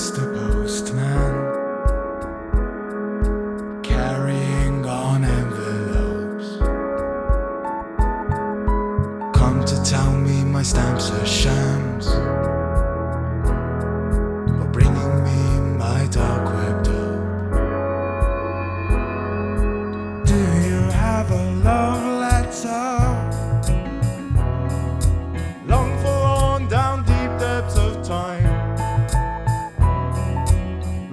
Mr. Postman, carrying on envelopes. Come to tell me my stamps are shams, but bringing me my dark web dope. Do you have a love letter? Long for on down deep depths of time.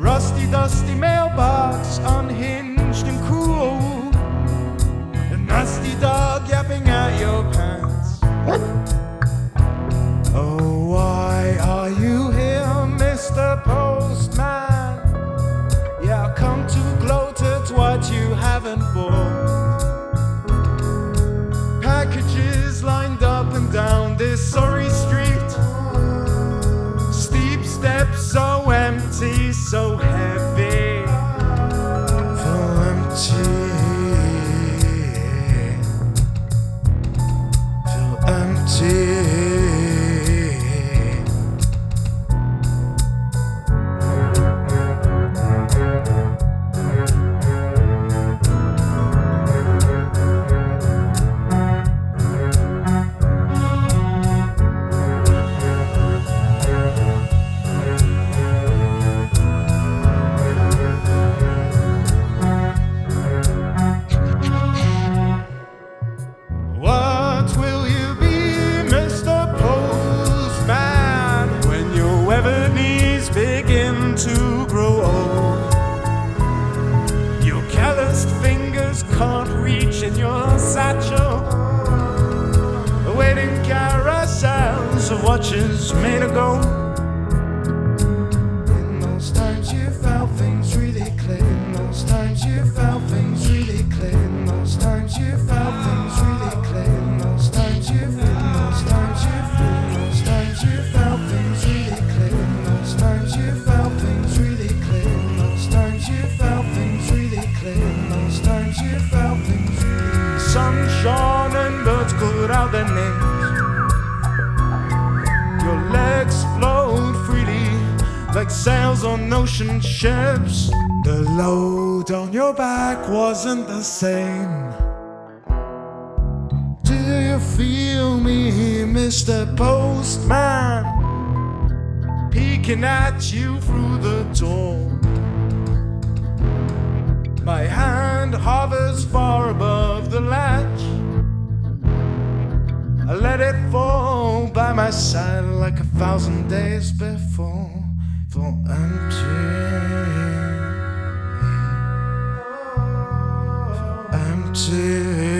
Rusty, dusty mailbox, unhinged and cruel. A nasty dog yapping at your pants. Oh, why are you here, Mr. Postman? Yeah, I come to gloat at what you haven't bought. Packages lined up and down this sorry street. Steep steps so empty, so heavy. Feel empty. Feel empty. What will you be, Mr. Postman, when your weathered knees begin to grow old? Your calloused fingers can't reach in your satchel, awaiting carousels of watches made of gold. In those times you felt things really clear. In those times you felt things really clear. In those times you felt things really clear. In those times you felt. In those times you felt. In those times you felt things really clear. In those times you felt things really clear. In those times you felt things really clear. In those times you felt things really. The sun shone and birds called out their names. Your legs flowed freely like sails on ocean ships. The load on your back wasn't the same. Do you feel me, Mr. Postman, peeking at you through the door? My hand hovers far above the latch. I let it fall by my side like 1,000 days before. Feel empty. Empty.